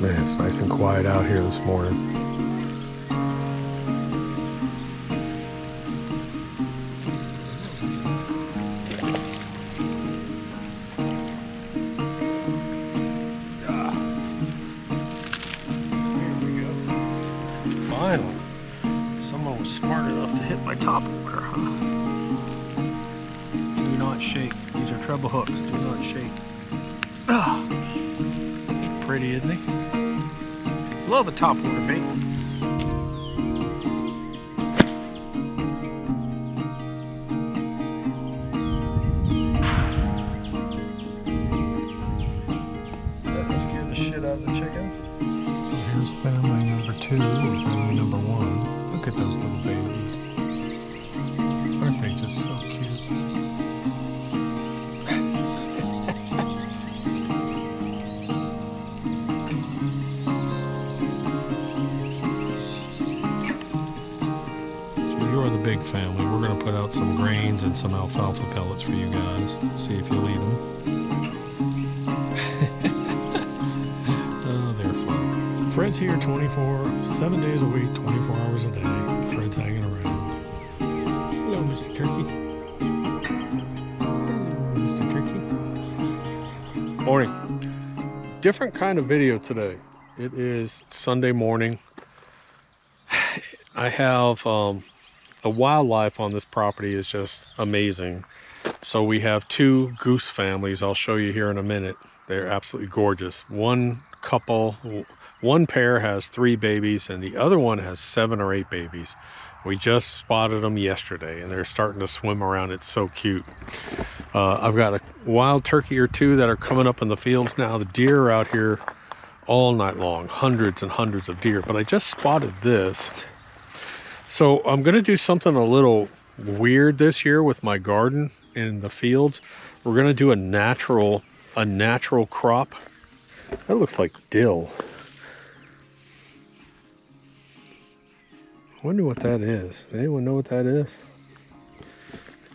Man, it's nice and quiet out here this morning. Here we go. Finally, someone was smart enough to hit my top water, huh? Do not shake. These are treble hooks. Do not shake. Ah, pretty, isn't he? Love a top water bait. That scared the shit out of the chickens. So here's family number 2 and family number 1. Look at those little babies. Aren't they just so cute? You're the big family. We're going to put out some grains and some alfalfa pellets for you guys. See if you'll eat them. Oh, they're fun. Fred's here 7 days a week, 24 hours a day. Fred's hanging around. Hello, Mr. Turkey. Hello, Mr. Turkey. Morning. Different kind of video today. It is Sunday morning. I have... the wildlife on this property is just amazing. So we have 2 goose families. I'll show you here in a minute. They're absolutely gorgeous. One pair has 3 babies and the other one has 7 or 8 babies. We just spotted them yesterday and they're starting to swim around. It's so cute. I've got a wild turkey or 2 that are coming up in the fields now. The deer are out here all night long, hundreds and hundreds of deer. But I just spotted this. So I'm going to do something a little weird this year with my garden in the fields. We're going to do a natural crop. That looks like dill. I wonder what that is. Anyone know what that is?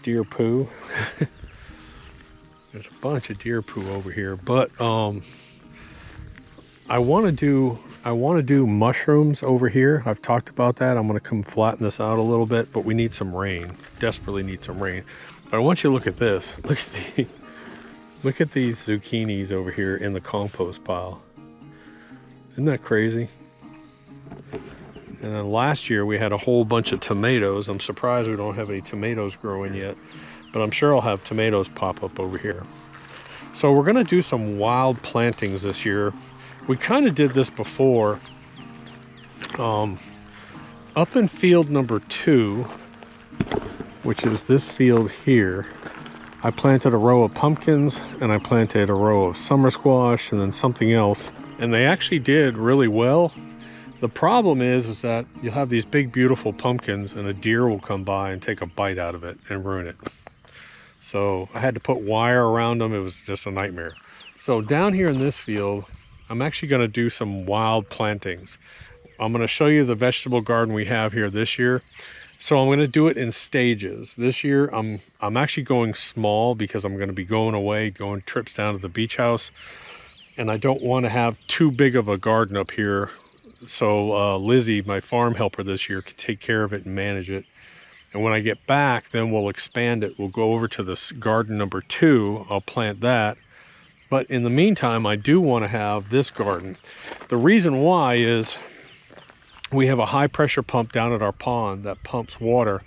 Deer poo. There's a bunch of deer poo over here, but I want to do mushrooms over here. I've talked about that. I'm going to come flatten this out a little bit, but we need some rain. Desperately need some rain. But I want you to look at this. Look at these zucchinis over here in the compost pile. Isn't that crazy? And then last year we had a whole bunch of tomatoes. I'm surprised we don't have any tomatoes growing yet, but I'm sure I'll have tomatoes pop up over here. So we're going to do some wild plantings this year. We kind of did this before. Up in field number 2, which is this field here, I planted a row of pumpkins and I planted a row of summer squash and then something else. And they actually did really well. The problem is that you'll have these big, beautiful pumpkins and a deer will come by and take a bite out of it and ruin it. So I had to put wire around them. It was just a nightmare. So down here in this field, I'm actually going to do some wild plantings. I'm going to show you the vegetable garden we have here this year. So I'm going to do it in stages. This year I'm actually going small because I'm going to be going away, going trips down to the beach house. And I don't want to have too big of a garden up here. So Lizzie, my farm helper this year, can take care of it and manage it. And when I get back, then we'll expand it. We'll go over to this garden number 2. I'll plant that. But in the meantime, I do want to have this garden. The reason why is we have a high pressure pump down at our pond that pumps water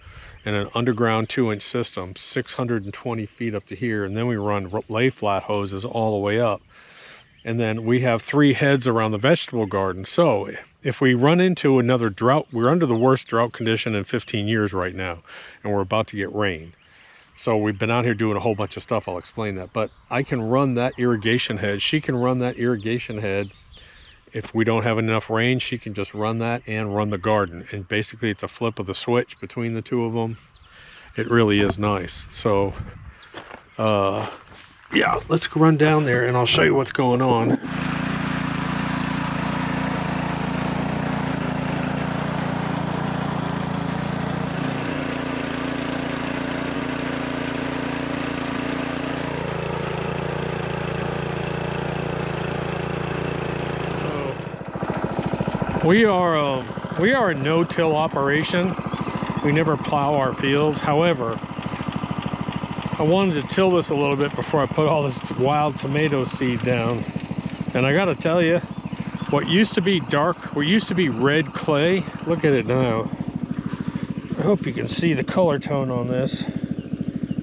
in an underground 2-inch system, 620 feet up to here. And then we run lay flat hoses all the way up. And then we have 3 heads around the vegetable garden. So if we run into another drought, we're under the worst drought condition in 15 years right now. And we're about to get rain. So we've been out here doing a whole bunch of stuff. I'll explain that. But I can run that irrigation head. She can run that irrigation head. If we don't have enough rain, she can just run that and run the garden. And basically it's a flip of the switch between the 2 of them. It really is nice. So, yeah, let's go run down there and I'll show you what's going on. We are a no-till operation. We never plow our fields. However, I wanted to till this a little bit before I put all this wild tomato seed down. And I gotta tell you, what used to be red clay, look at it now. I hope you can see the color tone on this.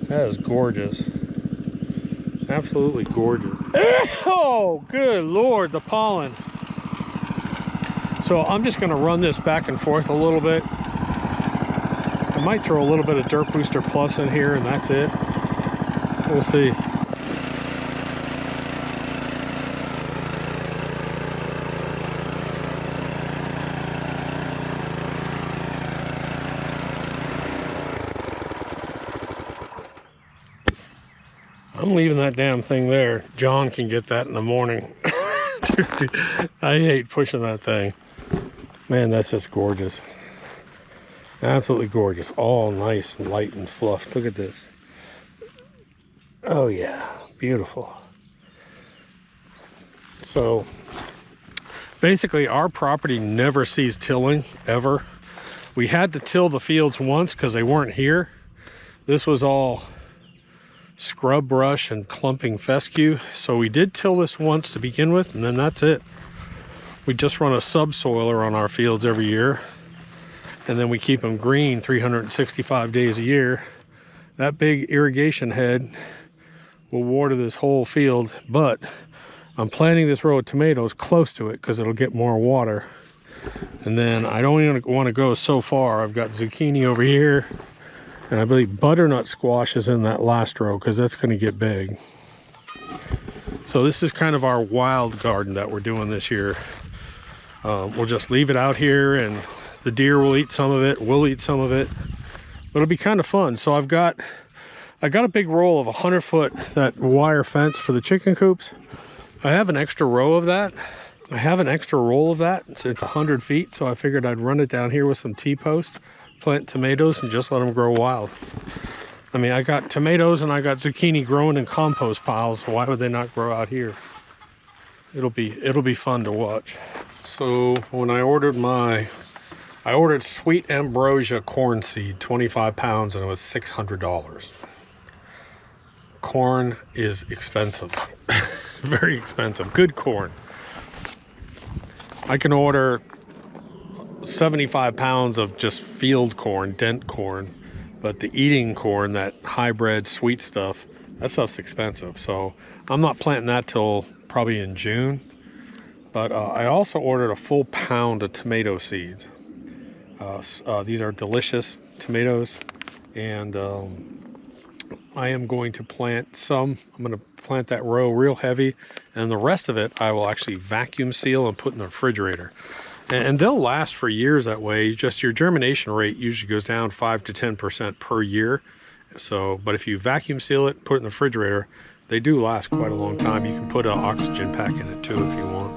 That is gorgeous. Absolutely gorgeous. Oh, good Lord, the pollen. So I'm just gonna run this back and forth a little bit. I might throw a little bit of Dirt Booster Plus in here and that's it. We'll see. I'm leaving that damn thing there. John can get that in the morning. Dude, I hate pushing that thing. Man, that's just gorgeous. Absolutely gorgeous. All nice and light and fluffed. Look at this. Oh yeah, beautiful. So basically our property never sees tilling ever. We had to till the fields once because they weren't here. This was all scrub brush and clumping fescue. So we did till this once to begin with, and then that's it. We just run a subsoiler on our fields every year, and then we keep them green 365 days a year. That big irrigation head will water this whole field, but I'm planting this row of tomatoes close to it because it'll get more water. And then I don't even want to go so far. I've got zucchini over here, and I believe butternut squash is in that last row because that's going to get big. So this is kind of our wild garden that we're doing this year. We'll just leave it out here and the deer will eat some of it, we'll eat some of it, but it'll be kind of fun. So I got a big roll of 100-foot that wire fence for the chicken coops. I have an extra row of that. I have an extra roll of that. It's 100 feet, so I figured I'd run it down here with some T-posts, plant tomatoes, and just let them grow wild. I mean, I got tomatoes and I got zucchini growing in compost piles, so why would they not grow out here? It'll be fun to watch. So when I ordered sweet Ambrosia corn seed, 25 pounds, and it was $600. Corn is expensive. Very expensive. Good corn. I can order 75 pounds of just field corn, dent corn, but the eating corn, that hybrid sweet stuff, that stuff's expensive. So I'm not planting that till probably in June. But I also ordered a full pound of tomato seeds. These are delicious tomatoes, and I am going to plant some. I'm going to plant that row real heavy, and the rest of it I will actually vacuum seal and put in the refrigerator. And they'll last for years that way. Just your germination rate usually goes down 5 to 10% per year. So, but if you vacuum seal it, put it in the refrigerator, they do last quite a long time. You can put an oxygen pack in it too if you want.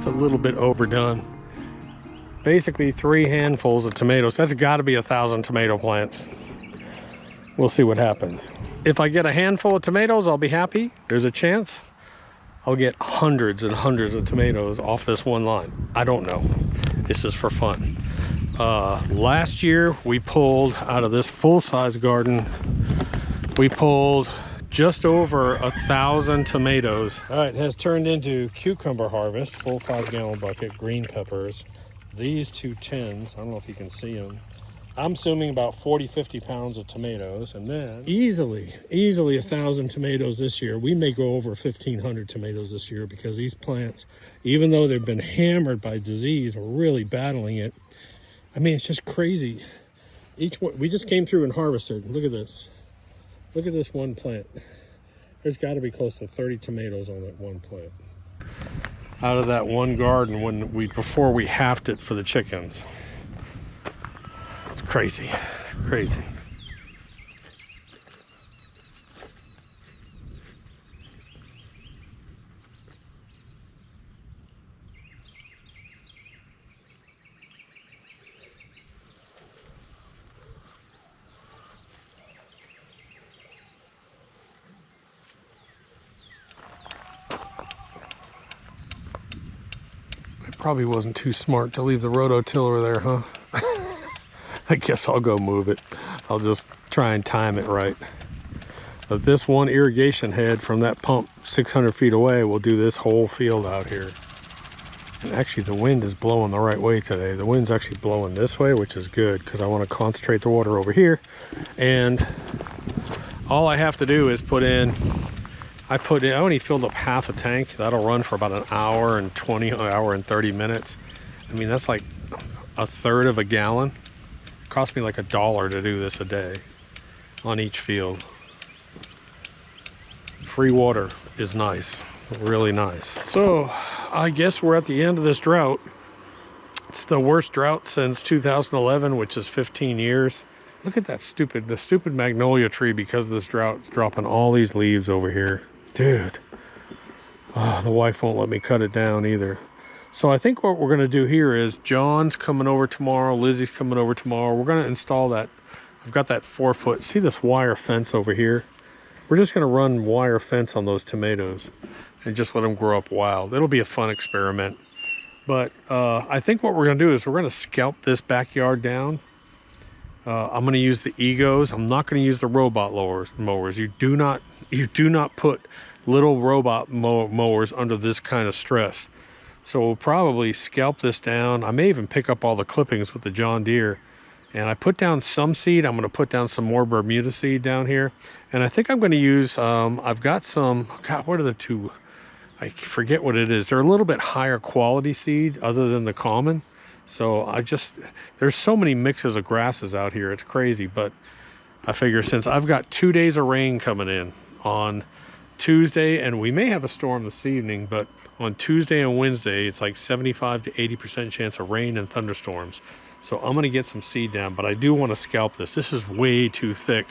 A little bit overdone. Basically 3 handfuls of tomatoes. That's got to be 1,000 tomato plants. We'll see what happens. If I get a handful of tomatoes, I'll be happy. There's a chance I'll get hundreds and hundreds of tomatoes off this one line. I don't know. This is for fun. Last year we pulled out of this full-size garden, we pulled just over 1,000 tomatoes. All right, it has turned into cucumber harvest, full 5-gallon bucket, green peppers. These 2 tins, I don't know if you can see them. I'm assuming about 40-50 pounds of tomatoes, and then easily 1,000 tomatoes this year. We may go over 1,500 tomatoes this year because these plants, even though they've been hammered by disease, are really battling it. I mean, it's just crazy. Each one, we just came through and harvested. Look at this. Look at this one plant. There's got to be close to 30 tomatoes on that one plant. Out of that one garden before we halved it for the chickens. It's crazy, crazy. Probably wasn't too smart to leave the rototiller there, huh? I guess I'll go move it. I'll just try and time it right. But this one irrigation head from that pump 600 feet away will do this whole field out here. And actually the wind is blowing the right way today. The wind's actually blowing this way, which is good because I want to concentrate the water over here. And all I have to do is put in, I only filled up half a tank. That'll run for about an hour and 30 minutes. I mean, that's like a third of a gallon. It cost me like $1 to do this a day on each field. Free water is nice, really nice. So I guess we're at the end of this drought. It's the worst drought since 2011, which is 15 years. Look at that the stupid magnolia tree, because of this drought, is dropping all these leaves over here. Dude, oh, the wife won't let me cut it down either. So I think what we're going to do here is John's coming over tomorrow. Lizzie's coming over tomorrow. We're going to install that. I've got that 4-foot. See this wire fence over here? We're just going to run wire fence on those tomatoes and just let them grow up wild. It'll be a fun experiment. But I think what we're going to do is we're going to scalp this backyard down. I'm going to use the Egos. I'm not going to use the robot mowers. You do not put little robot mowers under this kind of stress. So we'll probably scalp this down. I may even pick up all the clippings with the John Deere. And I put down some seed. I'm going to put down some more Bermuda seed down here. And I think I'm going to use, I've got some, God, what are the two? I forget what it is. They're a little bit higher quality seed other than the common. So there's so many mixes of grasses out here. It's crazy. But I figure since I've got 2 days of rain coming in on Tuesday, and we may have a storm this evening, but on Tuesday and Wednesday, it's like 75 to 80% chance of rain and thunderstorms. So I'm going to get some seed down, but I do want to scalp this. This is way too thick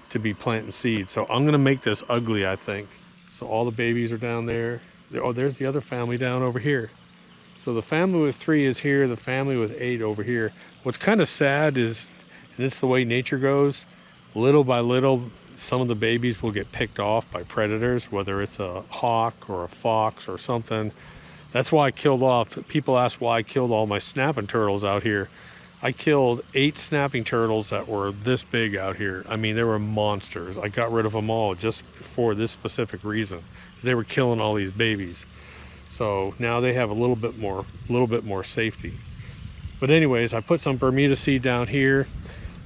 to be planting seed. So I'm going to make this ugly, I think. So all the babies are down there. Oh, there's the other family down over here. So the family with 3 is here, the family with 8 over here. What's kind of sad is, and it's the way nature goes, little by little, some of the babies will get picked off by predators, whether it's a hawk or a fox or something. That's why I killed off, people ask why I killed all my snapping turtles out here. I killed 8 snapping turtles that were this big out here. I mean, they were monsters. I got rid of them all just for this specific reason, because they were killing all these babies. So now they have a little bit more safety. But anyways, I put some Bermuda seed down here,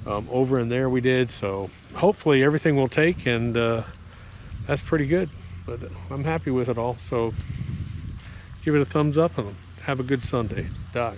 over in there we did. So hopefully everything will take, and that's pretty good. But I'm happy with it all. So give it a thumbs up and have a good Sunday. Doc.